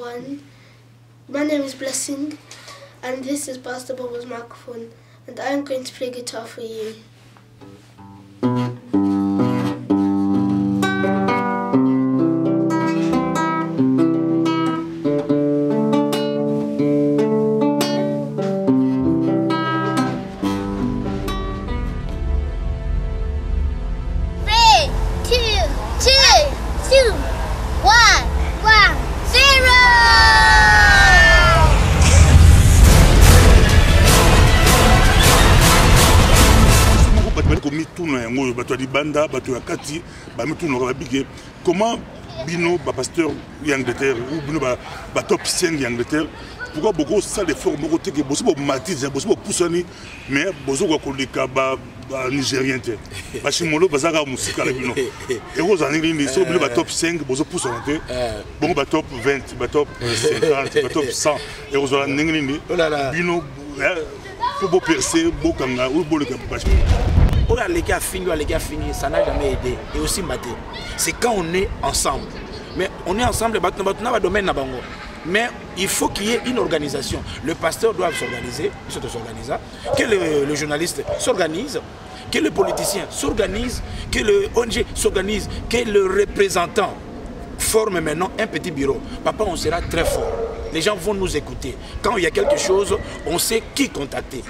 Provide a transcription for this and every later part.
everyone. My name is Blessing, and this is Pastor Bobo's microphone, and I'm going to play guitar for you. Comment Bino, pasteur d'Angleterre, ou Bino, top 5 d'Angleterre, pourquoi beaucoup ça des formes beaucoup que beaucoup matisent, beaucoup poussani, mais beaucoup quoi nigérien te. Parce que molo bazaka musique à Bino. Et aux années ils sont Bino top 5, beaucoup poussani te. Bon top 20, top 50, top 100. Et aux années Bino, faut percer, beaucoup kanga ou beaucoup le parce les gars fini, ça n'a jamais aidé. Et aussi maté. C'est quand on est ensemble. Mais on est ensemble, mais il faut qu'il y ait une organisation. Le pasteur doit s'organiser, que le journaliste s'organise, que le politicien s'organise, que le ONG s'organise, que le représentant forme maintenant un petit bureau. Papa, on sera très fort. Les gens vont nous écouter. Quand il y a quelque chose, on sait qui contacter.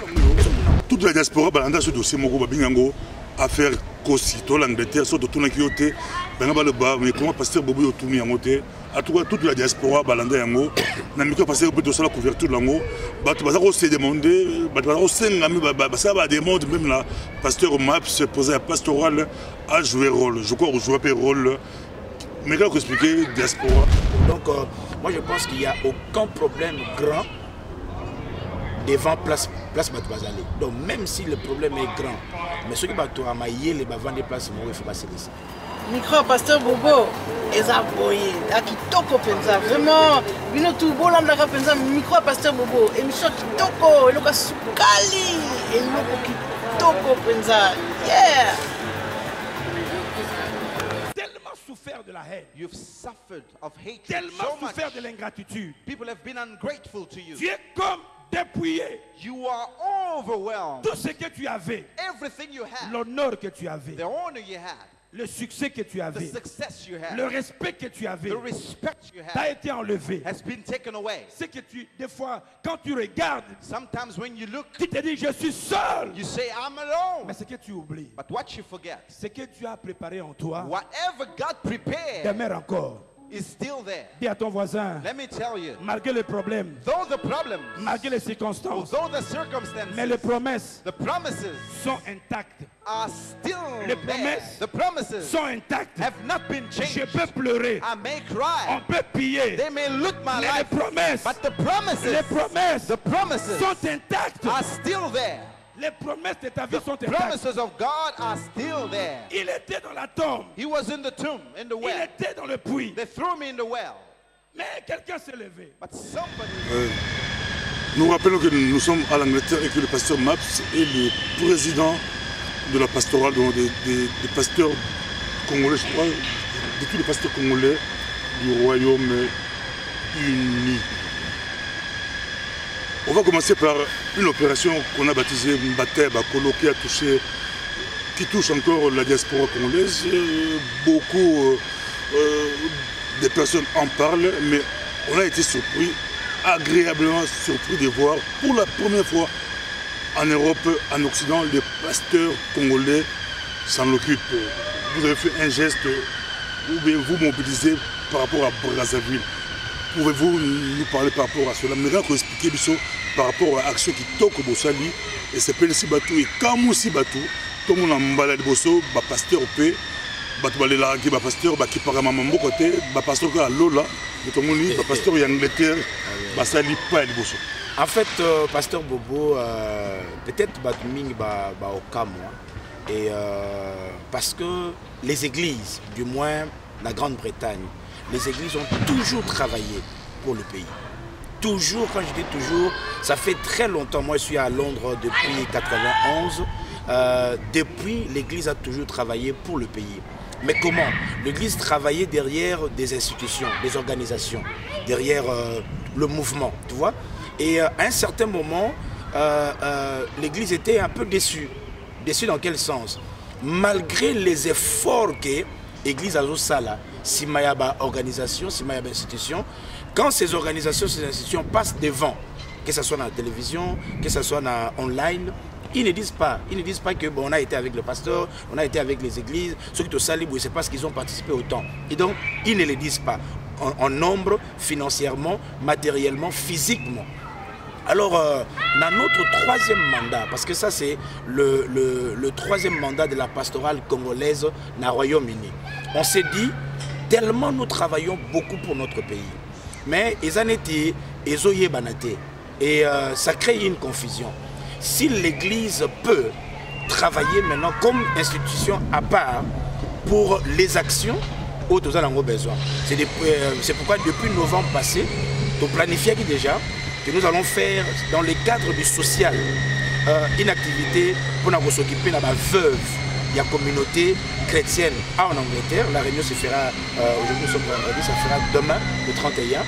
Toute la diaspora balanda ce dossier moko babingango affaire kosi to l'Angleterre so to tuna kiote banga le ba mais comment pasteur Bobo yotumi yangote à toute la diaspora balanda yango na miko pasteur Bobo to la couverture lango batu bazako se demander batu bazako sengami ça va demander même la pasteur Map se poser à pastoral à jouer rôle je crois jouer un rôle mais quand expliquer diaspora donc moi je pense qu'il y a aucun problème grand devant place Batouazali. Donc même si le problème est grand, mais ceux qui battent à mailler les bavants des places, il faut passer ça. Micro pasteur Bobo, ezaboye, akitoko penza, vraiment, bino tout beau l'amdaka penza, micro pasteur Bobo, émission kitoko, eloka sukali, eloko kitoko penza, yeah. Tellement souffert de la haine. You've suffered of hatred. Tellement souffert de l'ingratitude. People have been ungrateful to you. Tu es comme dépouillé. You are overwhelmed. Tout ce que tu avais, everything you had, l'honneur que tu avais, the honor you had, le succès que tu avais, the success you had, le respect que tu avais, the respect you had, t'a été enlevé. has been taken away. C'est que des fois, quand tu regardes, sometimes when you look, tu te dis je suis seul. You say I'm alone. Mais ce que tu oublies, but what you forget, c'est que tu as préparé en toi, whatever God prepared, demeure encore. Is still there. Dis à ton voisin, let me tell you, malgré les problèmes, though the problems, malgré les circonstances, though the circumstances, mais les promesses, the promises sont intactes. Are still les promesses, the promises sont intactes. Have not been changed. Je peux pleurer. I may cry. On peut piller. They may look my mais life. Les promesses, but the promises, the promises sont intactes. Are still there. Les promesses de ta vie sont intactes. The promises of God are still there. Il était dans la tombe. He was in the tomb, in the well. Il était dans le puits. They threw me in the well. Mais quelqu'un s'est levé. But somebody. Nous rappelons que nous sommes à l'Angleterre et que le pasteur Maps est le président de la pastorale, des pasteurs congolais, je crois, de tous les pasteurs congolais du Royaume-Uni. On va commencer par une opération qu'on a baptisée Mbate Bakolo qui touche encore la diaspora congolaise. Beaucoup de personnes en parlent, mais on a été surpris, agréablement surpris de voir pour la première fois en Europe, en Occident, les pasteurs congolais s'en occupent. Vous avez fait un geste où vous mobilisez par rapport à Brazzaville. Pouvez-vous nous parler par rapport à cela? Mais là, vous expliquer par rapport à l'action qui toque au Bossali, et c'est Pelsi Batou et Kamousi Batou, tout le monde a mbalé Bosso, pasteur P, Batou Balélaraki, pasteur, qui parle à mon côté, pasteur à Lola, tout le monde, pasteur Angleterre, Basali pas Bosso. En fait, pasteur Bobo, peut-être Batou Ming au Kamou, et parce que les églises, du moins la Grande-Bretagne, les églises ont toujours travaillé pour le pays. Toujours, quand je dis toujours, ça fait très longtemps. Moi, je suis à Londres depuis 1991. Depuis, l'église a toujours travaillé pour le pays. Mais comment? L'Église travaillait derrière des institutions, des organisations, derrière le mouvement, tu vois. Et à un certain moment, l'Église était un peu déçue. Déçue dans quel sens? Malgré les efforts que l'Église a Sala, si Mayaba organisation, si Mayaba institution, quand ces organisations, ces institutions passent devant, que ce soit dans la télévision, que ce soit dans online, ils ne disent pas que bon, on a été avec le pasteur, on a été avec les églises, ceux qui te saluent, c'est parce qu'ils ont participé autant. Et donc, ils ne le disent pas en nombre, financièrement, matériellement, physiquement. Alors, dans notre troisième mandat, parce que ça c'est le troisième mandat de la pastorale congolaise dans le Royaume-Uni, on s'est dit, tellement nous travaillons beaucoup pour notre pays, mais ils en étaient, ils ont eu banaté, et ça crée une confusion. Si l'Église peut travailler maintenant comme institution à part pour les actions où nous avons besoin, c'est pourquoi depuis novembre passé, nous planifions déjà que nous allons faire dans le cadre du social une activité pour nous s'occuper de la veuve de la communauté chrétienne en Angleterre. La réunion se fera, aujourd'hui nous sommes vendredi, ça fera demain le 31.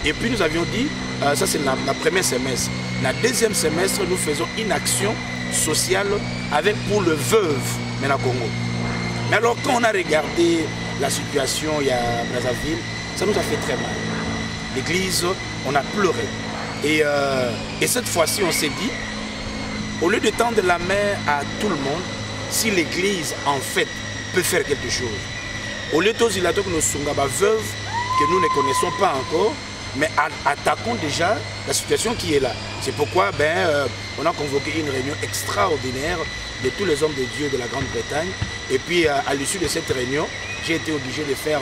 Et puis nous avions dit, ça c'est le premier semestre. Dans le deuxième semestre, nous faisons une action sociale avec pour le veuve de la Congo. Mais alors quand on a regardé la situation il y a Brazzaville, ça nous a fait très mal. L'église, on a pleuré. Et cette fois-ci, on s'est dit, au lieu de tendre la main à tout le monde, si l'Église, en fait, peut faire quelque chose, au lieu de que nous sommes veuves, que nous ne connaissons pas encore, mais attaquons déjà la situation qui est là. C'est pourquoi on a convoqué une réunion extraordinaire de tous les hommes de Dieu de la Grande-Bretagne. Et puis, à l'issue de cette réunion, j'ai été obligé de faire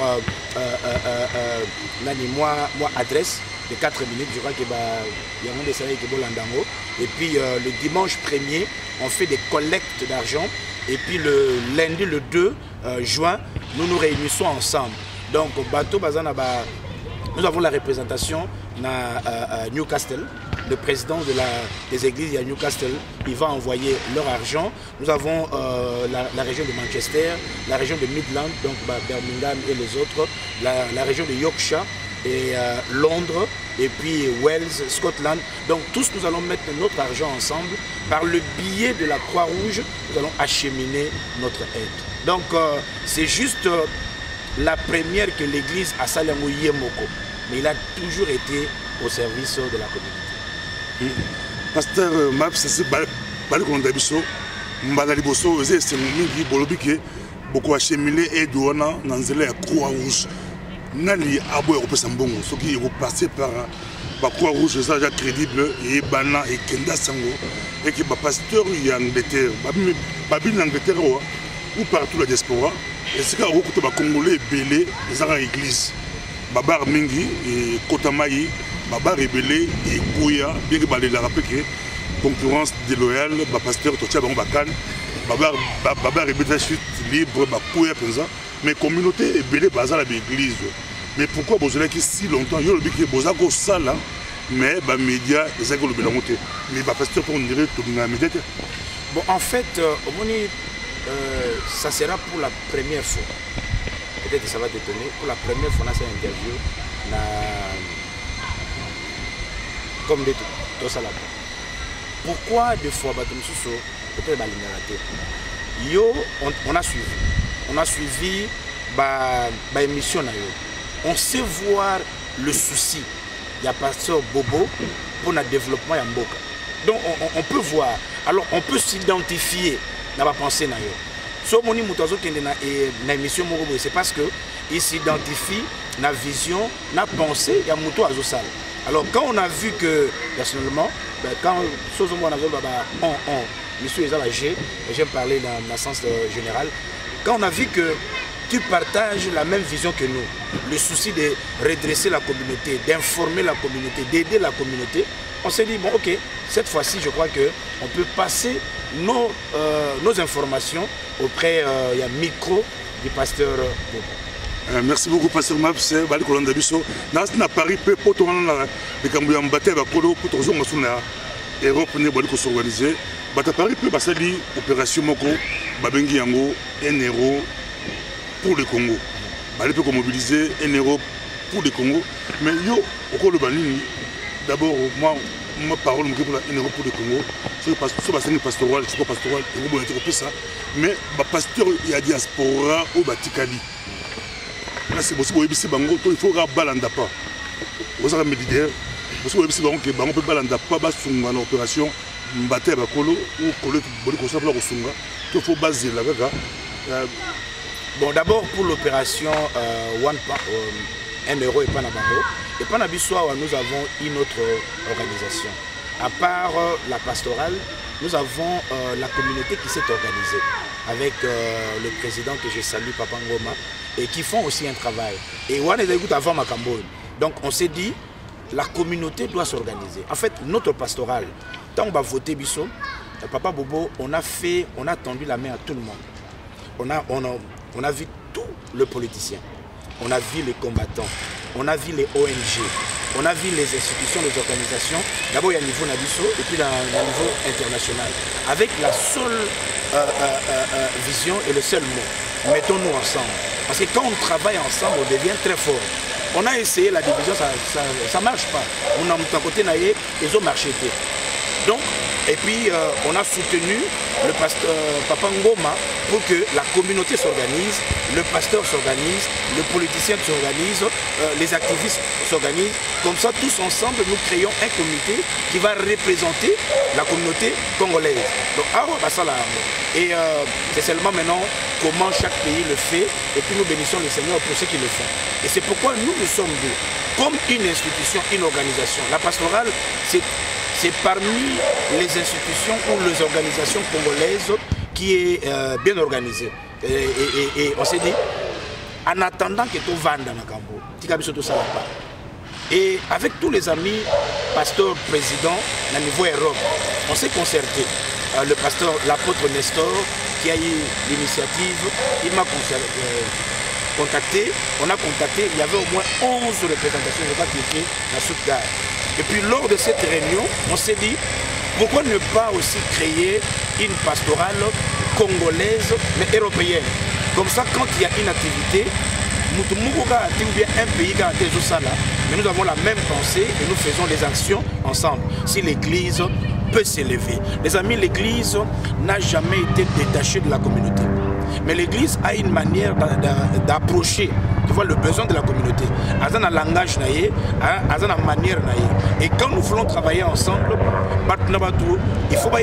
moi adresse de 4 minutes, je crois qu'il y a un des salariés qui est Landango. Et puis le dimanche 1er, on fait des collectes d'argent. Et puis le lundi, le 2 juin, nous nous réunissons ensemble. Donc, Bateau Bazana, nous avons la représentation à Newcastle. Le président des églises à Newcastle, il va envoyer leur argent. Nous avons la région de Manchester, la région de Midland, donc Birmingham et les autres, la région de Yorkshire, et Londres, et puis Wales, Scotland. Donc tous nous allons mettre notre argent ensemble. Par le biais de la Croix-Rouge, nous allons acheminer notre aide. Donc c'est juste la première que l'Église a Salango Yemoko. Mais il a toujours été au service de la communauté. Pasteur Maps, c'est Balikondabiso, Mbadaliboso, c'est Mingi, Bolobike, beaucoup acheminé et douana, Nanzele à Croix-Rouge. Nali abo européen sambongo ce qui est passé par la Croix-Rouge, ça déjà crédible et bana et kenda sango et que pasteur y en Angleterre babine Angleterre ou partout la diaspora et c'est quand beaucoup de Congolais belé les arts église babar mingi et Kotamayi babar rebellé et Kouya bien que balé la rappel que concurrence déloyale ba pasteur Tocha Bango Bakan babar rebellé chute libre ba Kouya penza. Mais la communauté est belée basée à l'église. Mais pourquoi vous avez si longtemps? Vous avez dit que vous avez ça là, mais les médias, ils ont dit mais les pasteurs pour nous dire que vous avez médias. Bon, en fait, ça sera pour la première fois. Peut-être que ça va t'étonner. Pour la première fois, on a cette interview. Comme de tout ça là. Pourquoi deux fois peut-être Yo, on a suivi. On a suivi l'émission. On sait voir le souci. Il y a pasteur Bobo pour le développement de Mboka. Donc on peut voir. Alors on peut s'identifier dans la pensée. So moni mutazo kende na émission c'est parce que il s'identifie na vision, na pensée ya muto azosala. Alors quand on a vu que personnellement quand on a vu monsieur Ezalagé, j'aime parler dans le sens général. Quand on a vu que tu partages la même vision que nous, le souci de redresser la communauté, d'informer la communauté, d'aider la communauté, on s'est dit, bon ok, cette fois-ci je crois qu'on peut passer nos informations auprès il y a micro du pasteur Bobo. Merci beaucoup pasteur Maps, Bali Kolanda Biso. Na Paris peu pour tourner les Cambouillans bataille va pour tourner sur la Europe ne bali ko s'organiser. Bata Paris peut passer l'opération Moko, Babengi Yango, un héros, pour le Congo. Il peut mobiliser 1 euro pour le Congo. Mais yo, au cours de Banini, d'abord, moi, ma parole pour 1 euro pour le Congo. C'est pastoral, c'est pas pastoral, mais le pasteur, il y a diaspora au Batikali. Là, c'est possible, il faut balanda pas. Vous avez mes leaders, vous avez que bango peut balanda pas basunga na opération mbaté bakolo ou kolo boli ko sabla ko sunga. Il faut baser la gaga. Bon, d'abord pour l'opération 1 euro et pas na bango. Et pas na bissoa, nous avons une autre organisation. À part la pastorale, nous avons la communauté qui s'est organisée avec le président que je salue, Papa Ngoma, et qui font aussi un travail. Et on est avant Makambo. Donc on s'est dit, la communauté doit s'organiser. En fait, notre pastorale, quand on va voter Bissot, Papa Bobo, on a tendu la main à tout le monde. On a vu tous les politiciens, on a vu les combattants, on a vu les ONG, on a vu les institutions, les organisations, d'abord il y a le niveau Nabiso et puis le niveau international, avec la seule vision et le seul mot, mettons-nous ensemble. Parce que quand on travaille ensemble, on devient très fort. On a essayé la division, ça ne marche pas. On a un côté naïe, ils ont marché. Donc, et puis on a soutenu le pasteur Papa Ngoma pour que la communauté s'organise, le pasteur s'organise, le politicien s'organise, les activistes s'organisent. Comme ça, tous ensemble, nous créons un comité qui va représenter la communauté congolaise. Donc, et c'est seulement maintenant comment chaque pays le fait, et puis nous bénissons le Seigneur pour ceux qui le font. Et c'est pourquoi nous sommes deux, comme une institution, une organisation. La pastorale, c'est parmi les institutions ou les organisations congolaises qui est bien organisée. Et on s'est dit, en attendant que tout vende dans le Cambo, et avec tous les amis, pasteurs, présidents, à niveau Europe, on s'est concerté. Le pasteur, l'apôtre Nestor, qui a eu l'initiative, il m'a contacté, on a contacté, il y avait au moins 11 représentations, je ne vais pas cliquer, dans Stuttgart. Et puis lors de cette réunion, on s'est dit, pourquoi ne pas aussi créer une pastorale congolaise, mais européenne. Comme ça, quand il y a une activité, ou bien un pays qui a été là, mais nous avons la même pensée et nous faisons des actions ensemble. Si l'Église peut s'élever. Les amis, l'Église n'a jamais été détachée de la communauté. Mais l'Église a une manière d'approcher, tu vois, le besoin de la communauté. Elle a un langage, elle a une manière. Et quand nous voulons travailler ensemble, il faut voir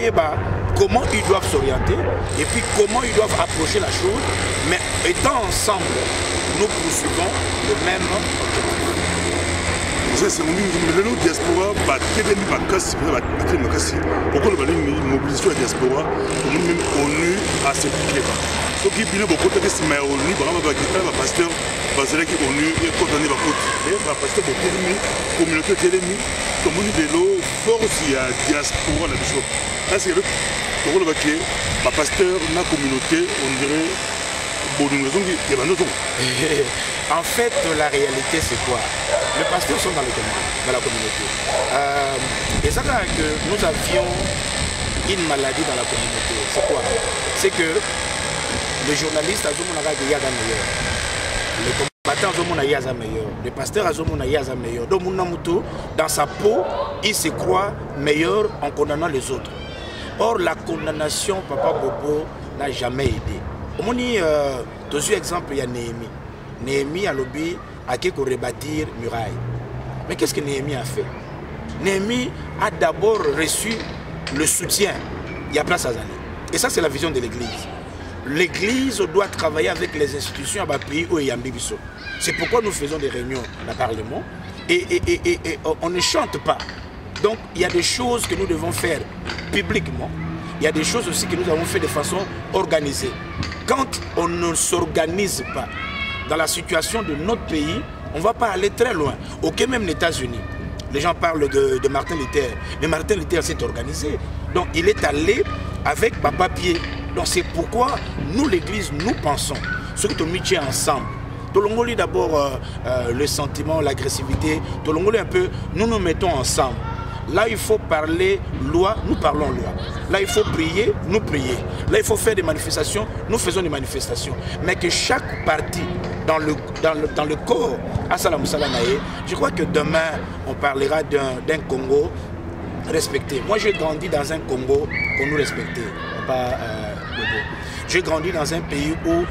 comment ils doivent s'orienter et puis comment ils doivent approcher la chose. Mais étant ensemble, nous poursuivons le même objectif. C'est le diaspora, pourquoi le mobilisation de la diaspora, nous-mêmes ONU à s'impliquer. Ce qui est beaucoup de choses, mais ONU, le pasteur, qui est ONU, est condamné par côté. Le pasteur, la communauté qui est émise, comme on dit de l'eau, force, il y a diaspora là-dessus. Là, c'est le pasteur, la communauté, on dirait. En fait, la réalité, c'est quoi? Les pasteurs sont dans la communauté. Et ça, que nous avions une maladie dans la communauté, c'est quoi? C'est que les journalistes, les combattants, les pasteurs, donc dans sa peau, il se croit meilleur en condamnant les autres. Or, la condamnation, Papa Bobo, n'a jamais aidé. Au deuxième exemple, il y a Néhémie. Néhémie a lobby à qui rebâtir muraille. Mais qu'est-ce que Néhémie a fait? Néhémie a d'abord reçu le soutien. Il y a place à Zali. Et ça, c'est la vision de l'Église. L'Église doit travailler avec les institutions à pays où il y a Mbibiso. C'est pourquoi nous faisons des réunions dans le Parlement et on ne chante pas. Donc, il y a des choses que nous devons faire publiquement. Il y a des choses aussi que nous avons fait de façon organisée. Quand on ne s'organise pas dans la situation de notre pays, on ne va pas aller très loin. Ok, même les États-Unis. Les gens parlent de Martin Luther. Mais Martin Luther s'est organisé. Donc il est allé avec Papa Pied. Donc c'est pourquoi nous, l'Église, nous pensons. Ce que nous tient ensemble. Tolongoli d'abord le sentiment, l'agressivité. Tolongoli un peu, nous nous mettons ensemble. Là, il faut parler loi, nous parlons loi. Là, il faut prier, nous prier. Là, il faut faire des manifestations, nous faisons des manifestations. Mais que chaque parti dans le corps, Assalamu Salamaye, je crois que demain, on parlera d'un Congo respecté. Moi, j'ai grandi dans un Congo qu'on nous respectait. J'ai grandi dans un pays où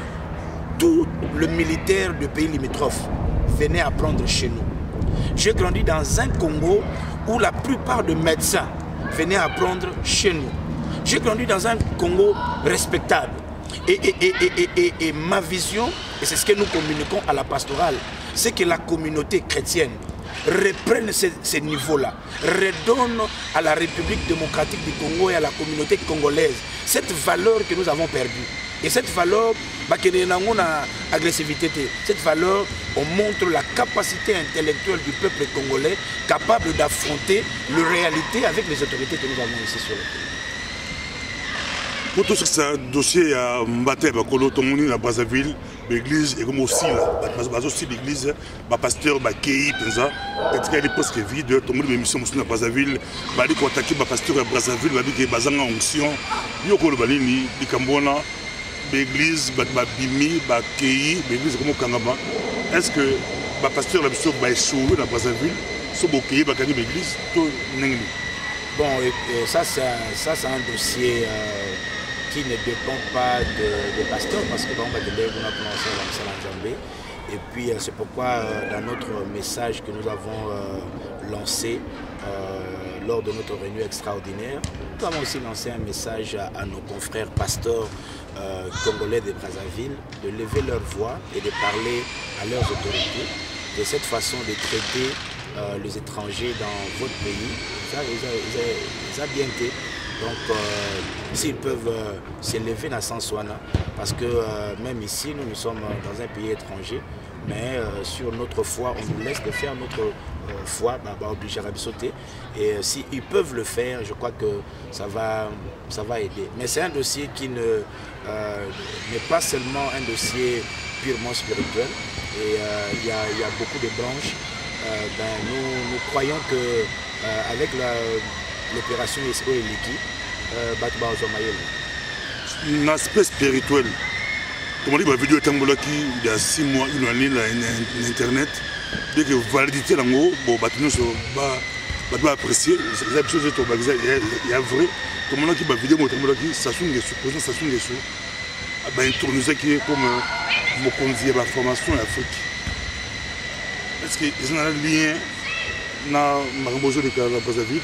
tout le militaire du pays limitrophe venait apprendre chez nous. J'ai grandi dans un Congo où la plupart des médecins venaient apprendre chez nous. J'ai grandi dans un Congo respectable. Et ma vision, et c'est ce que nous communiquons à la pastorale, c'est que la communauté chrétienne reprenne ces niveaux-là, redonne à la République démocratique du Congo et à la communauté congolaise cette valeur que nous avons perdue. Et cette valeur, cette valeur, on montre la capacité intellectuelle du peuple congolais capable d'affronter la réalité avec les autorités que nous avons ici sur le pays. Pour tout ce dossier à Mbate, Bakolo, Tomoni, à Brazzaville, l'église, et comme aussi l'église, le pasteur, Kei, Penza, il est presque vide. Tomoni, l'émission à Brazzaville, il faut attaquer le pasteur à Brazzaville, il y a une onction, il y a une balini, il y a l'église, Bimi, Kei, l'église comme Kangama. Est-ce que le pasteur a échoué à Brazzaville, il y a l'église, bon, ça c'est un dossier qui ne dépend pas des pasteurs parce que on va délai on a commencé à l'enjamber. Et puis c'est pourquoi dans notre message que nous avons lancé lors de notre réunion extraordinaire, nous avons aussi lancé un message à nos confrères pasteurs congolais de Brazzaville de lever leur voix et de parler à leurs autorités de cette façon de traiter les étrangers dans votre pays. Ça, ils ont bien été. Donc, s'ils peuvent s'élever dans Sansouana, parce que même ici, nous sommes dans un pays étranger, mais sur notre foi, on nous laisse de faire notre foi, obligé à sauter. Et s'ils peuvent le faire, je crois que ça va aider. Mais c'est un dossier qui n'est pas seulement un dossier purement spirituel. Et il y a beaucoup de branches. Nous croyons qu'avec l'opération ESCO et Liki, un aspect spirituel. Comme on dit, la vidéo est il y a 6 mois, une année sur Internet. Dès que validité, on va apprécier. Il y a vrai. Comme on a dit, la vidéo est ça sonne des supposants, ça sonne des sous. Introduisait qui est comme mon convié à la formation en Afrique. Est-ce qu'ils ont un lien dans Marambozo de Brazzaville?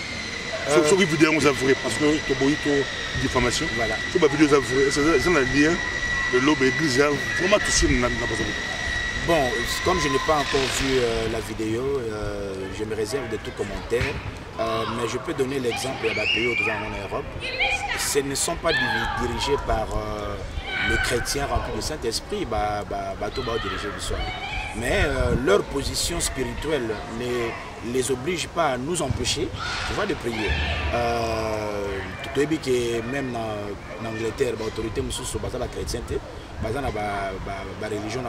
Sur les vidéos, on a vrai parce que tu as une diffamation. Voilà. Sur les vidéos, ils ont un lien de l'aube et l'église vraiment touché dans Brazzaville. Bon, comme je n'ai pas encore vu la vidéo, je me réserve de tout commentaire. Mais je peux donner l'exemple de la pays en Europe. Ce ne sont pas dirigés par le chrétien rempli du Saint-Esprit, mais leur position spirituelle ne les oblige pas à nous empêcher de prier. Même en Angleterre, l'autorité est la chrétienté, la religion,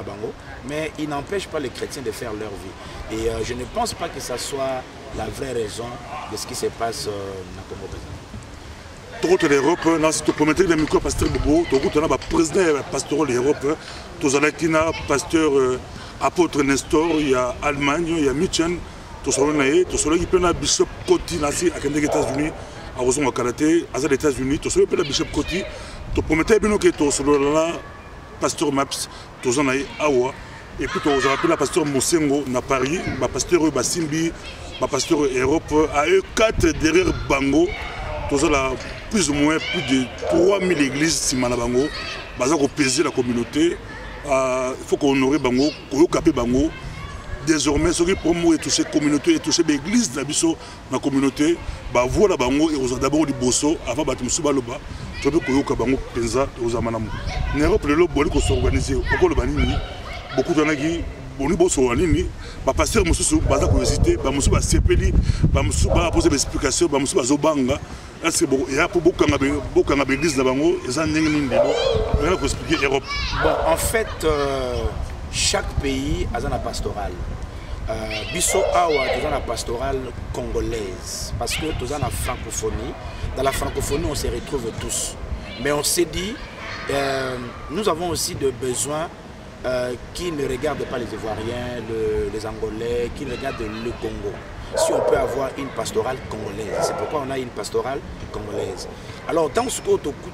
mais ils n'empêchent pas les chrétiens de faire leur vie. Et je ne pense pas que ce soit la vraie raison de ce qui se passe dans le Congo. Toute l'Europe, si tu promettais le micro pasteur Bobo, tu as le président pastoral de l'Europe, tu as le pasteur apôtre Nestor, il y a Allemagne, il y a München, tu as le bishop Koti aux États-Unis, au Canada, aux États-Unis, tu as le bishop Koti, tu promettais que tu as le pasteur Maps, tu as le Awa, et puis tu as le pasteur Mosengo à Paris, le pasteur Basimbi, le pasteur Europe, à eux 4 derrière Bango. Nous avons plus ou moins plus de 3000 églises Simana Bango. Nous avons pesé la communauté. Il faut qu'on honorer Bango, qu'on capé Bango. Désormais, ce qui pour moi est touché la communauté, est touché l'église de la communauté. Voilà Bango et on a d'abord du bosso avant de se baloba. Tu peux qu'on Bango penza aux amanam. N'Europe le lobo qu'on s'organise. Beaucoup de gens qui boni bosso en ligne. Pasteur Moussou baza curiosité, Moussou va sepeli, Moussou va poser des explications, Moussou va zobanga. Est-ce que il y a beaucoup d'églises là-bas, ils ont rien pour expliquer l'Europe. Bon, en fait, chaque pays a une pastorale. Bisso Awa, nous avons la pastorale congolaise, parce que nous avons la francophonie. Dans la francophonie, on se retrouve tous. Mais on s'est dit, nous avons aussi des besoins qui ne regardent pas les Ivoiriens, les Angolais, qui regardent le Congo. Si on peut avoir une pastorale congolaise, c'est pourquoi on a une pastorale congolaise. Alors, dans ce cas,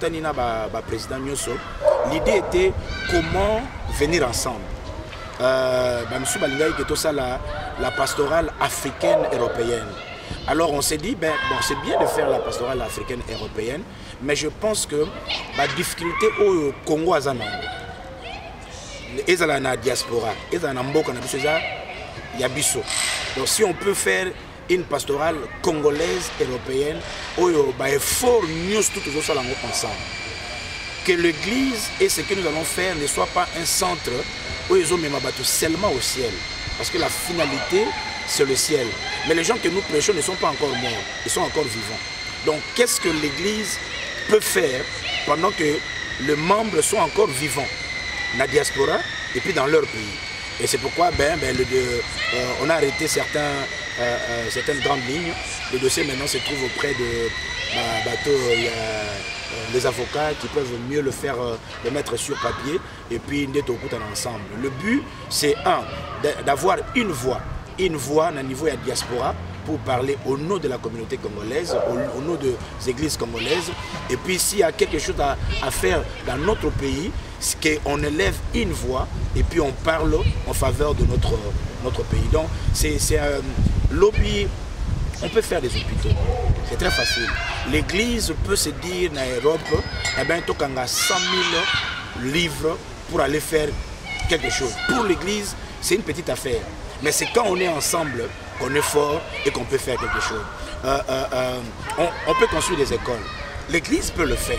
le président Nyoso, l'idée était comment venir ensemble. Monsieur Balingaï, qui est ça la pastorale africaine européenne. Alors on s'est dit, bon, c'est bien de faire la pastorale africaine européenne, mais je pense que la difficulté au Congo à Zanango, et dans la diaspora, et dans la Mboka, il y a Bisso. Donc si on peut faire une pastorale congolaise européenne, il faut nous tous ensemble. Que l'église et ce que nous allons faire ne soit pas un centre où ils ont même abattu seulement au ciel. Parce que la finalité, c'est le ciel. Mais les gens que nous prêchons ne sont pas encore morts, ils sont encore vivants. Donc qu'est-ce que l'église peut faire pendant que les membres sont encore vivants dans la diaspora et puis dans leur pays? Et c'est pourquoi on a arrêté certaines grandes lignes. Le dossier maintenant se trouve auprès de les avocats qui peuvent mieux le mettre sur papier et puis d'être au bout ensemble. Le but, c'est d'avoir une voix dans le niveau de la diaspora pour parler au nom de la communauté congolaise, au nom des églises congolaises. Et puis s'il y a quelque chose à faire dans notre pays, c'est qu'on élève une voix et puis on parle en faveur de notre pays. Donc c'est un lobby. On peut faire des hôpitaux, c'est très facile. L'église peut se dire en Europe, eh bien, il y a 100 000 livres pour aller faire quelque chose. Pour l'église, c'est une petite affaire. Mais c'est quand on est ensemble qu'on est fort et qu'on peut faire quelque chose. On peut construire des écoles. L'église peut le faire.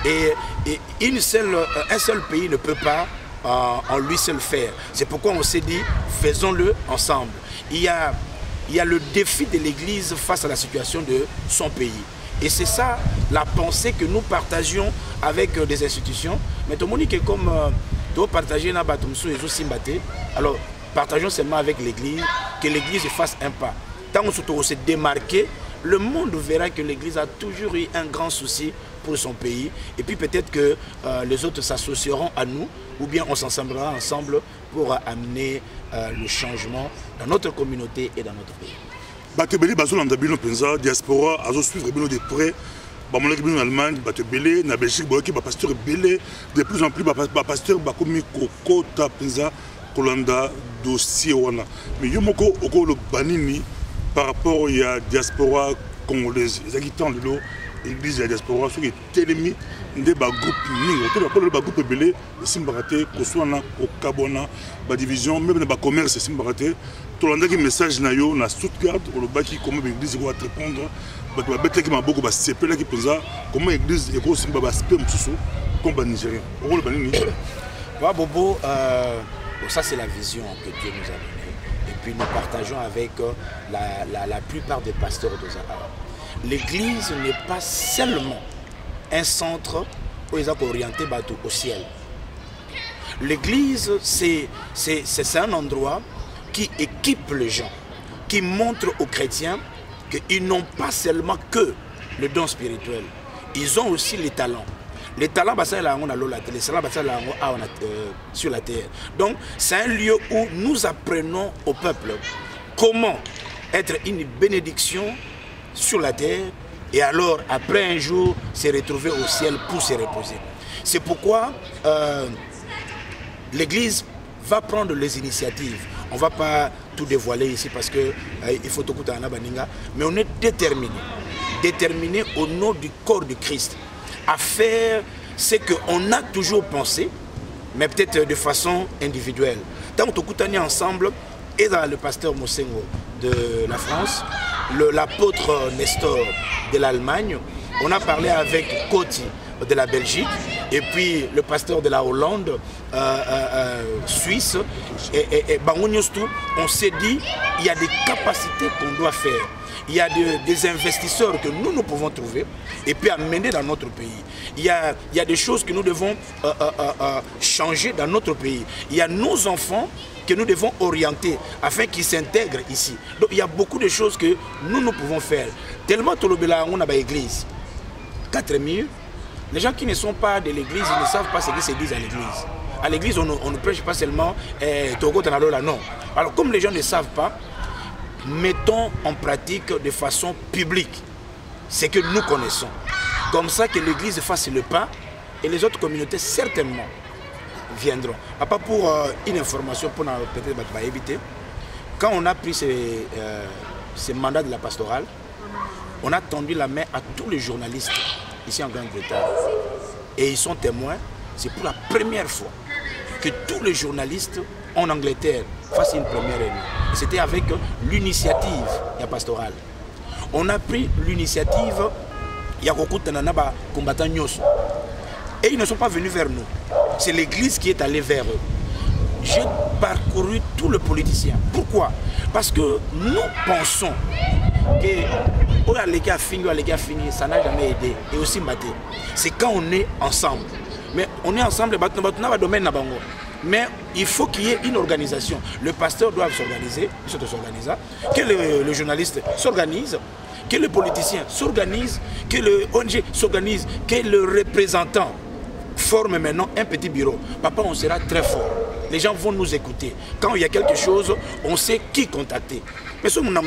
Et un seul pays ne peut pas en lui seul faire. C'est pourquoi on s'est dit, faisons-le ensemble. Il y a le défi de l'Église face à la situation de son pays. Et c'est ça la pensée que nous partagions avec des institutions. Mais tout le monde est comme nous partager dans Batumsou et Zosimbate. Alors partageons seulement avec l'Église, que l'Église fasse un pas. Tant qu'on se démarquer, le monde verra que l'Église a toujours eu un grand souci pour son pays. Et puis peut-être que les autres s'associeront à nous, ou bien on s'ensemblera ensemble pour amener le changement dans notre communauté et dans notre pays. Batebele bazolanda bino penza diaspora azo suivre bino de près. Bamonaki bino en Allemagne, Batebele na Belgique, boki ba pasteur belé de plus en plus ba pasteur ba komi kokota penza kolanda dossier wana. Mais yomoko okolo banini par rapport à diaspora congolaise. Ezaki tant lelo église de la diaspora ceux qui télémi des ba groupe ni autour de ba groupe belé simbaraté ko swana ko kabona ba division même na ba commerce simbaraté tolandaki message na yo na Stuttgart au baki comment l'église va répondre ba ba betaki maboko ba sepela ki penza comment l'église et ko simba ba spé msusu comme ba Nigérien au le banini wa bobo ça c'est la vision que Dieu nous a donnée et puis nous partageons avec la plupart des pasteurs de Zahara. L'église n'est pas seulement un centre où ils ont orienté au ciel. L'église, c'est un endroit qui équipe les gens, qui montre aux chrétiens qu'ils n'ont pas seulement que le don spirituel, ils ont aussi les talents. Les talents, sur la terre. Donc, c'est un lieu où nous apprenons au peuple comment être une bénédiction sur la terre et alors après un jour se retrouver au ciel pour se reposer. C'est pourquoi l'église va prendre les initiatives. On ne va pas tout dévoiler ici parce que il faut tout écouter en Abaninga, mais on est déterminé au nom du corps de Christ à faire ce qu'on a toujours pensé, mais peut-être de façon individuelle. Tant qu'on écoute ensemble, et dans le pasteur Mosengo de la France, l'apôtre Nestor de l'Allemagne, on a parlé avec Coty de la Belgique et puis le pasteur de la Hollande, Suisse, et Bangoniostu, on s'est dit, il y a des capacités qu'on doit faire. Il y a des investisseurs que nous pouvons trouver et puis amener dans notre pays. Il y a des choses que nous devons changer dans notre pays. Il y a nos enfants que nous devons orienter afin qu'ils s'intègrent ici. Donc il y a beaucoup de choses que nous pouvons faire. Tellement tout le bela on a une église. 4 murs. Les gens qui ne sont pas de l'église, ils ne savent pas ce qui se dit à l'église. À l'église, on ne prêche pas seulement Togo Tanalola, non. Alors comme les gens ne savent pas, mettons en pratique de façon publique ce que nous connaissons. Comme ça que l'église fasse le pas et les autres communautés certainement viendront. Pas pour une information pour peut-être éviter. Quand on a pris ce mandat de la pastorale, on a tendu la main à tous les journalistes ici en Grande-Bretagne. Et ils sont témoins, c'est pour la première fois que tous les journalistes en Angleterre fassent une première réunion. C'était avec l'initiative de la pastorale. On a pris l'initiative, il y a beaucoup de combattants. Et ils ne sont pas venus vers nous. C'est l'église qui est allée vers eux. J'ai parcouru tous les politiciens. Pourquoi? Parce que nous pensons que les gars fini, ça n'a jamais aidé. Et aussi maté. C'est quand on est ensemble. Mais on est ensemble, mais il faut qu'il y ait une organisation. Le pasteur doit s'organiser, que le journaliste s'organise, que le politicien s'organise, que le ONG s'organise, que le représentant forme maintenant un petit bureau. Papa, on sera très fort. Les gens vont nous écouter. Quand il y a quelque chose, on sait qui contacter. Mais si on a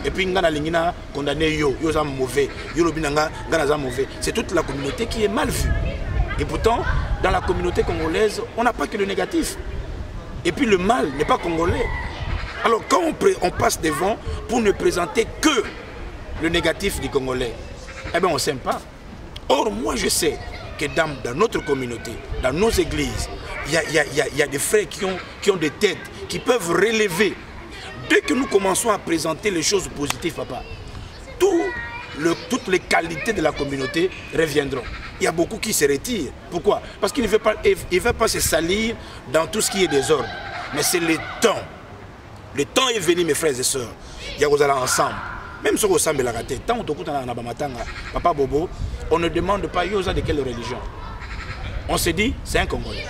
et puis on a condamné mauvais, mauvais. C'est toute la communauté qui est mal vue. Et pourtant, dans la communauté congolaise, on n'a pas que le négatif. Et puis le mal n'est pas congolais. Alors quand on passe devant pour ne présenter que le négatif du Congolais, eh bien on ne s'aime pas. Or, moi je sais que dans notre communauté, dans nos églises, il y a des frères qui ont des têtes, qui peuvent relever. Dès que nous commençons à présenter les choses positives, papa, toutes les qualités de la communauté reviendront. Il y a beaucoup qui se retirent. Pourquoi? Parce qu'ils ne veulent pas se salir dans tout ce qui est désordre. Mais c'est le temps. Le temps est venu, mes frères et sœurs. Il y a allons ensemble. Même si on s'en la raté, tant qu'on Papa Bobo, on ne demande pas Yosa de quelle religion. On se dit, c'est un Congolais.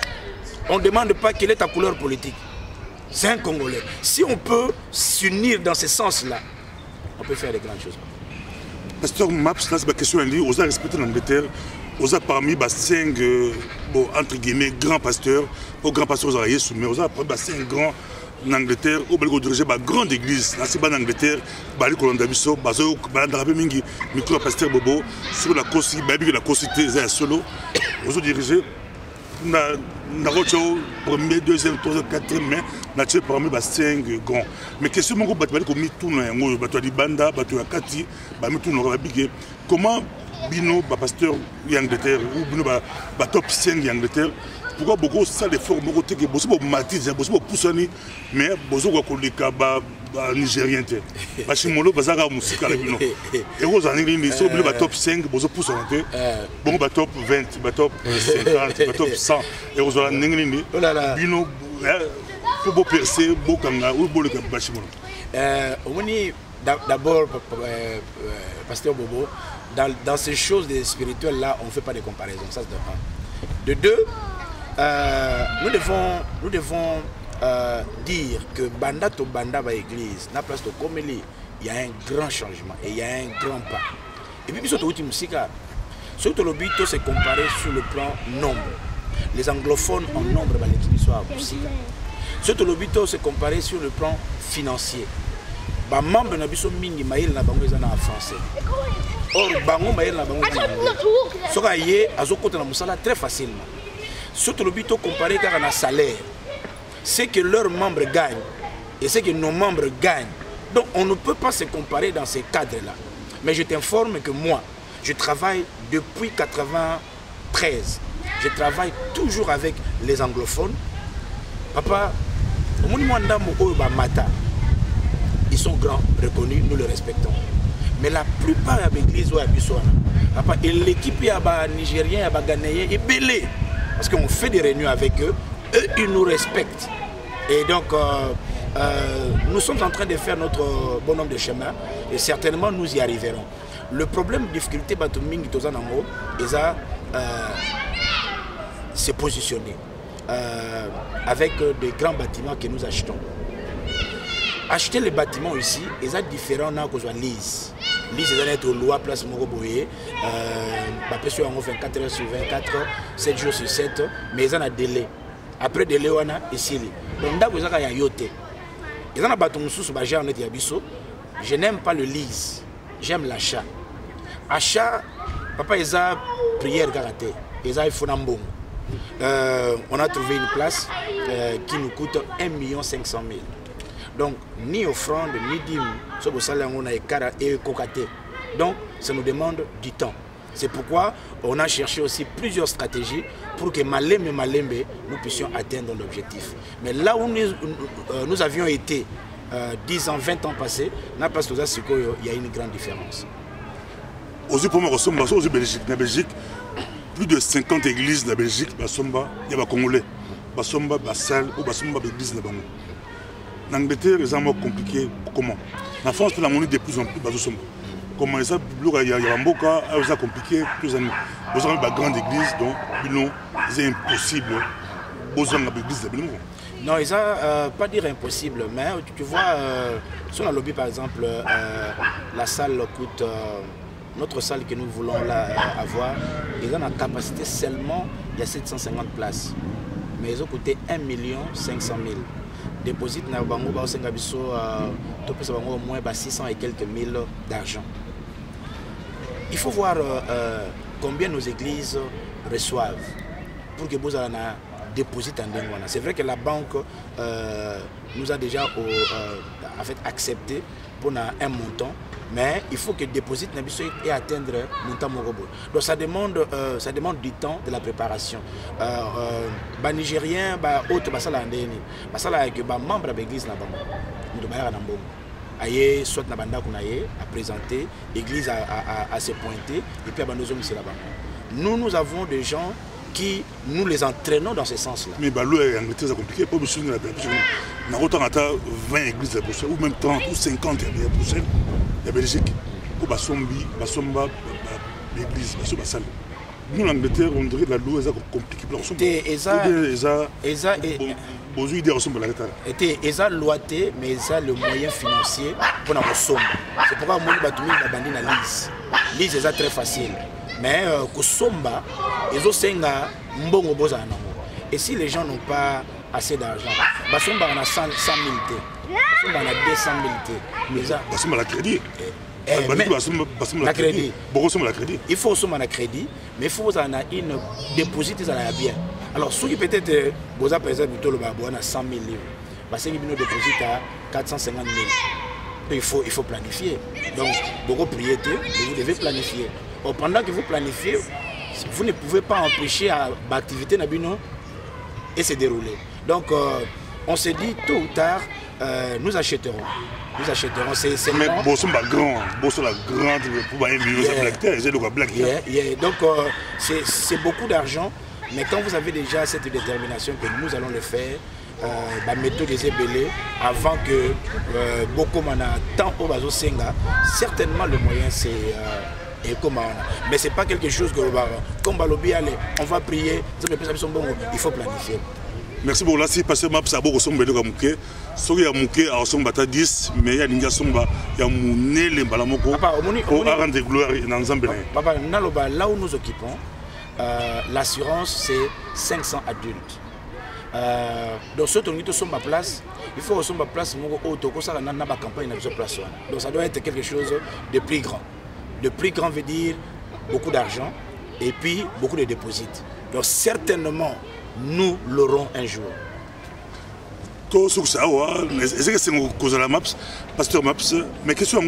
On ne demande pas quelle est ta couleur politique. C'est un Congolais. Si on peut s'unir dans ce sens-là, on peut faire des grandes choses. Pasteur Maps, là, c'est ma question. On a respecté l'Angleterre. On a parmi 5 entre guillemets grands pasteurs. Au grand pasteur, on a mais on a parmi 5 grands en Angleterre. On a dirigé une grande église. Là, c'est en Angleterre. On a Colandabiso, micro pasteur Bobo. Sur la Cosi, la Cosité, c'est solo. On a dirigé. On a premier, deuxième, troisième, quatrième, mais on a parmi 5 grands. Mais question que comment Bino, pasteur d'Angleterre, ou Bino, top 5 d'Angleterre, pourquoi beaucoup ça les formes que beaucoup matisent, beaucoup poussani, mais beaucoup de Nigérien. Bachimolo, Bazara, Moussika, Bino. Et vous en avez sont top 5, beaucoup poussani, bon, top 20, top 50, top 100. Et vous en avez Bino, pour percer, beaucoup de Bachimolo. D'abord, pasteur Bobo, dans ces choses spirituelles-là, on ne fait pas de comparaison, ça c'est de un. De deux, nous devons dire que Banda to Banda va église, na place de Komeli, il y a un grand changement et il y a un grand pas. Et puis, surtout, ce que le but, c'est comparer sur le plan nombre. Les anglophones en nombre, l'église soit à Moussika. Ce que le but, c'est comparer sur le plan financier. Les membres de biso mingi maïl na bango ezana en français. Or bango maïl na bango ezana. Soka yé azokota na musala très facilement. Surtout le but comparé car na salaire. C'est que leurs membres gagnent et c'est que nos membres gagnent. Donc on ne peut pas se comparer dans ces cadres-là. Mais je t'informe que moi, je travaille depuis 1993. Je travaille toujours avec les anglophones. Papa, au moins mata. Ils sont grands, reconnus, nous les respectons. Mais la plupart de l'église et l'équipe nigérien, ghanéen est belé. Parce qu'on fait des réunions avec eux, eux ils nous respectent. Et donc nous sommes en train de faire notre bonhomme de chemin et certainement nous y arriverons. Le problème de difficulté, c'est positionner avec des grands bâtiments que nous achetons. Acheter les bâtiments ici, ils sont différents dans la lise. Lise est au loi place Moroboye, 24 heures sur 24, 7 jours sur 7, mais ils ont un délai. Après délai, on a ici. Donc, il y a yote. Ils ont un bâtiment sous je n'aime pas le lise, j'aime l'achat. Achat, papa, ils ont prière karaté, ils ont fait un bon. On a trouvé une place qui nous coûte 1 500 000. Donc, ni offrande, ni dîme, on a et cocaté. Donc, ça nous demande du temps. C'est pourquoi on a cherché aussi plusieurs stratégies pour que Malembe, nous puissions atteindre l'objectif. Mais là où nous avions été 10 ans, 20 ans passés, il y a une grande différence. Aussi pour moi, en Belgique, plus de 50 églises de la Belgique, il y a des Congolais. Il y a des salles ou des églises. En Angleterre, c'est compliqué. Comment? En France, la monnaie de plus en plus. Comment ça, il y a un boca, c'est compliqué. Vous avez une grande église, donc c'est impossible. Vous avez une église de Belgique. Non, ils n'ont pas dire impossible, mais tu vois, sur la lobby par exemple, la salle coûte, notre salle que nous voulons là, avoir, ils ont la capacité seulement, il y a 750 places, mais ils ont coûté 1 500 000. Déposit na bango ba osenga biso to pesa bango au moins 600 et quelques mille d'argent. Il faut voir combien nos églises reçoivent pour que vous ayez déposité en Dengwana. C'est vrai que la banque nous a déjà en fait, accepté pour un montant, mais il faut que le dépôt et atteindre le montant Morobo. Donc ça demande du temps, de la préparation. Les Nigériens, autres, les membres de l'église, soit na banda à présenter, l'église à se pointer, et puis à nous avons des gens qui nous les entraînons dans ce sens-là. Mais l'Angleterre, c'est compliqué. Pour nous, on a autant 20 églises ou même 30 ou 50 il y a Belgique. Pour Basombi, l'église, la salle. Nous, l'Angleterre, on dirait que la loi est compliquée. Ils ont loité, mais ils ont le moyen financier pour nous sommes. C'est pourquoi nous avons bandé la lise. Lise est très facile. Mais Kosomba, ils ont 100 000. Et si les gens n'ont pas assez d'argent, Basomba on a 100 000 Basomba on a 200 000 Basomba la crédit. La crédit. Il faut aussi un crédit, mais il faut une déposite bien. Alors, ceux qui peut-être, vous avez par exemple 100 000 livres, parce qu'ils nous dépositent à 450 000. Il faut planifier. Donc, beaucoup priété, mais vous devez planifier. Pendant que vous planifiez, vous ne pouvez pas empêcher l'activité et se dérouler. Donc, on se dit tôt ou tard, nous achèterons. Nous achèterons. Mais Bossomba grand, Bossomba grande pour un million donc, c'est beaucoup d'argent, mais quand vous avez déjà cette détermination que nous allons le faire, méthode des ébélés, avant que beaucoup mana tant au bazo senga, certainement le moyen c'est mais c'est pas quelque chose que comme Balobi allez, on va prier, il faut planifier. Merci beaucoup. Là, si pasteur m'a passé à beaucoup de choses, il y a mouké à son bata 10, mais il y a des gens qui ont mouné les balamoko pour rendre gloire dans l'ensemble. Papa, là où nous occupons, l'assurance c'est 500 adultes. Donc, ceux qui sont à place, il faut que ma place, campagne place. Donc, ça doit être quelque chose de plus grand. De plus grand veut dire beaucoup d'argent et puis beaucoup de déposits. Donc, certainement, nous l'aurons un jour. Tout ce que ça est-ce que c'est une cause de la MAPS, pasteur MAPS, mais question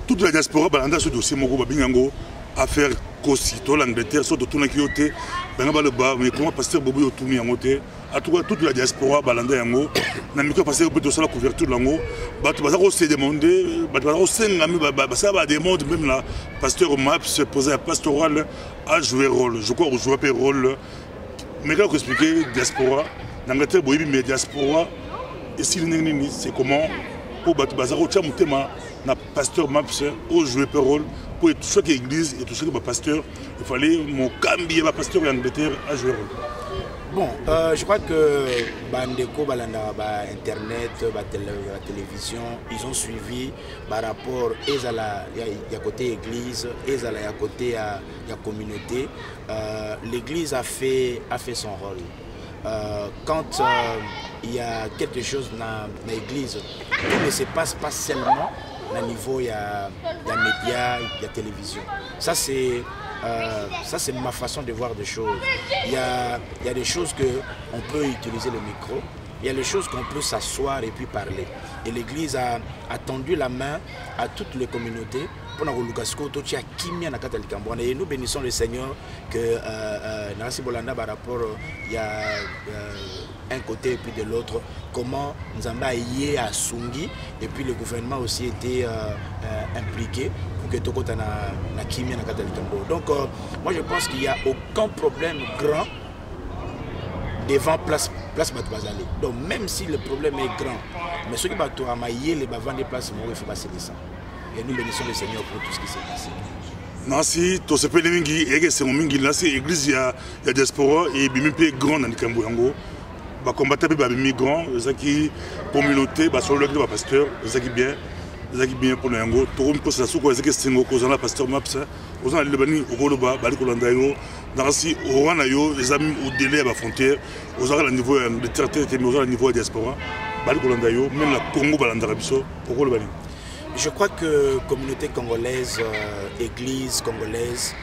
toute la diaspora balanda ce dossier moko babingango affaire Kossi, tout l'Angleterre, surtout tout l'Angleterre, mais comment pasteur Bobo yo tourné en côté, à tout toute la diaspora balanda yango, na micro pasteur peut sur la couverture lango, batu bazako se demander, batu bazako sengami ça va demander même là, pasteur Maps se posait à pastoral à jouer rôle, je crois jouer un rôle, mais quand vous expliquez diaspora, l'Angleterre boibi mais diaspora, et si c'est comment pour batu bazako tcha mutema na pasteur Maps au jouer un rôle. Pour chaque église et tout chaque pasteur, il fallait mon cambi et pasteur d'Angleterre à jouer. Bon, je crois que Bandeko, Balanda, Internet, la télévision, ils ont suivi par rapport à la côté église, et à la côté la communauté. L'église a fait son rôle. Quand il y a quelque chose dans l'église, tout ne se passe pas seulement au niveau il y a médias, il y a télévision. Ça c'est ma façon de voir des choses. Il y a des choses qu'on peut utiliser le micro, il y a des choses qu'on peut s'asseoir et puis parler. Et l'église a tendu la main à toutes les communautés pour et nous bénissons le Seigneur que Narasi Bolanda par rapport il y a un côté et puis de l'autre, comment Nzamba y à Sungi et puis le gouvernement aussi était impliqué pour que Toko na Kimia na Katalikambo. Donc moi je pense qu'il n'y a aucun problème grand devant place Batbazali. Donc même si le problème est grand, mais ceux qui battent à mailler les bavants des places, il faut passer ça. Et nous bénissons le Seigneur pour tout ce qui s'est passé. Nansi, tout ce pays mingi, et c'est mon mingi là, c'est l'église, il y a diaspora et bimi peu grand dans le Kamboyango. Bah combattre peu bimi grand, ça qui communauté, bah sur le pasteur, ça qui bien pour le Yango. Tout le monde ça sous quoi, ça qui c'est ngo cause la pasteur Maps, aux gens le bani au Goloba, bali Kolandayo, Nansi au Rwanayo, les amis au délai à la frontière, aux gens à niveau de terre, mais aux gens à niveau diaspora, bali Kolandayo, même la Congo balandarabiso, au Golobani. Je crois que communauté congolaise, église congolaise,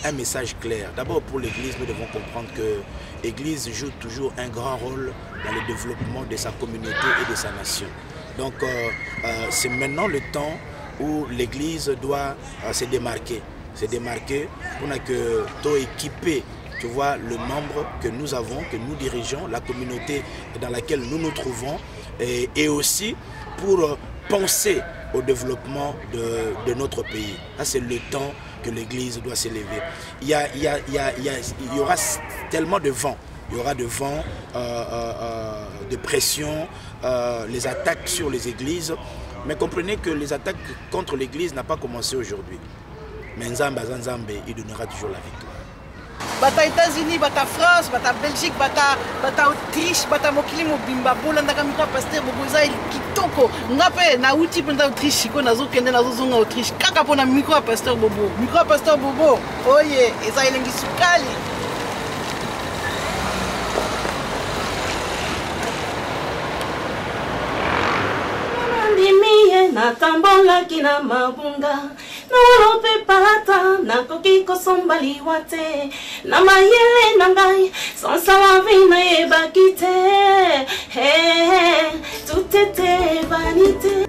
un message clair. D'abord pour l'église, nous devons comprendre que l'église joue toujours un grand rôle dans le développement de sa communauté et de sa nation. Donc c'est maintenant le temps où l'église doit se démarquer. Se démarquer pour que tout équipé, tu vois, le membre que nous avons, que nous dirigeons, la communauté dans laquelle nous nous trouvons, et aussi pour penser au développement de notre pays. Là, c'est le temps que l'Église doit s'élever. Il y aura tellement de vent. Il y aura de vent, de pression, les attaques sur les églises. Mais comprenez que les attaques contre l'Église n'ont pas commencé aujourd'hui. Mais Nzamba, il donnera toujours la victoire. Bata États-Unis, bata France, bata Belgique, bata Autriche, bata mokili mobimba bolandaka mikro pasteur boboza kitoko ngape na uti penda Autriche ko nazokende nazozonga Autriche kaka pona mikro pasteur bobo. Mikro pasteur bobo. Oye, eza elengi sukali. Ndimiye na tambola kina mabunga. No pe palata na koki kosomba liwate na mayele na ngai sans la vie na ebakite tout était vanité.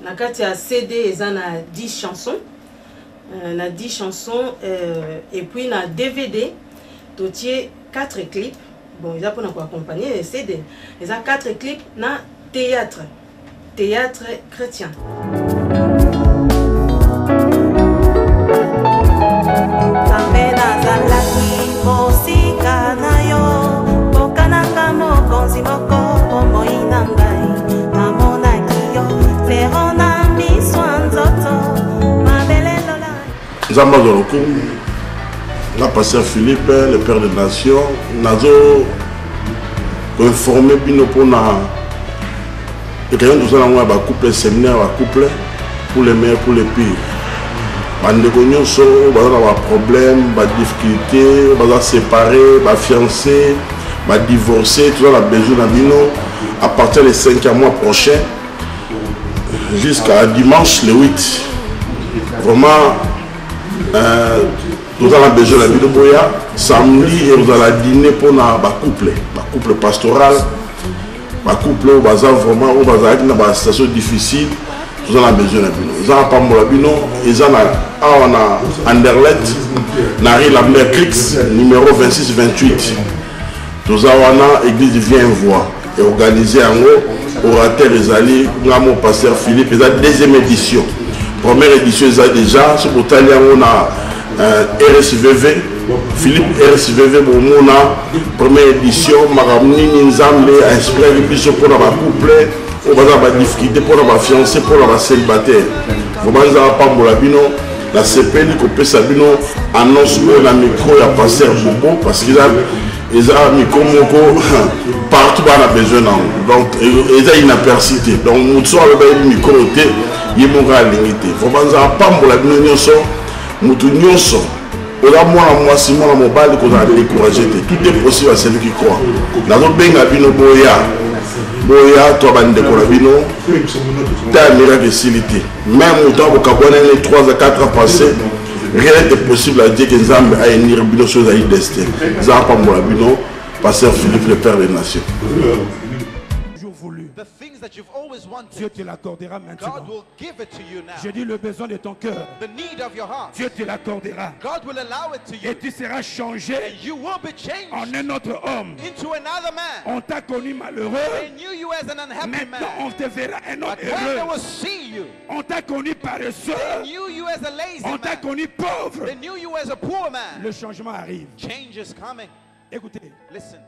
Na kati ya CD eza na 10 chansons. Na 10 chansons et puis na DVD totie 4 clips. Bon, ils pour nous accompagner les CD. Ils ont 4 clips na théâtre chrétien. Zamazoloko, la pasteur Philippe, le père des nations, nazo informé bino pour na et quand nous allons avoir couple séminaire à couple pour les meilleurs pour les pires. Bande de so, avoir problème, ba difficulté, ba séparer, ba fiancé, ba divorcer, tout ça la besoin de bino à partir du 5e mois prochain jusqu'à dimanche le 8. Vraiment nous avons besoin de la Boya samedi et nous allons dîner pour un couple pastoral, un couple où vraiment où dans une situation difficile. Nous avons besoin de la nous avons pas de bino ils ont Anderlecht Nari la mer Clix numéro 26-28. Nous avons l'église vient voir et organisé en haut orateur les alliés mon pasteur Philippe la deuxième édition. Première édition déjà, sur le on a RSVV, Philippe RSVV, on a première édition, Maramni Nzambe a inspiré le plus pour la couple, on va avoir des difficultés pour la fiancée, pour la célibataire. Vous m'avez pas mon labino, la CPL, Copé Sabino, annonce la micro à passer à Bobo parce qu'il a un micro partout où on a besoin. Donc, il a une apercité. Donc, nous sommes avec le micro. Il y a limité. Vous n'avez pas de l'abnégation. Nous sommes moi, si moi, mon bal, qu'on a découragé. Tout est possible à celui qui croit. Dans notre bien, Boya, toi, bande de Colabino, tu as un miracle de silité. Même au temps où les 3 à 4 ans passés, rien n'est possible à dire que Nzambe a une irrébino chose à y destin. Nzambe pas mon labino, pasteur Philippe, le père des nations. The things that you've always wanted, Dieu te l'accordera maintenant. God will give it to you now. Je dis le besoin de ton cœur. The need of your heart, Dieu te l'accordera. God will allow it to you. Et tu seras changé And you will be changed en un autre homme. into another man. On t'a connu malheureux. They knew you as an unhappy Maintenant, on man. te verra un homme But when they heureux. will see you, On t'a connu they paresseux. knew you as a lazy On t'a man. connu pauvre. They knew you as a poor man. Le changement arrive. Change is coming. Écoutez, Listen.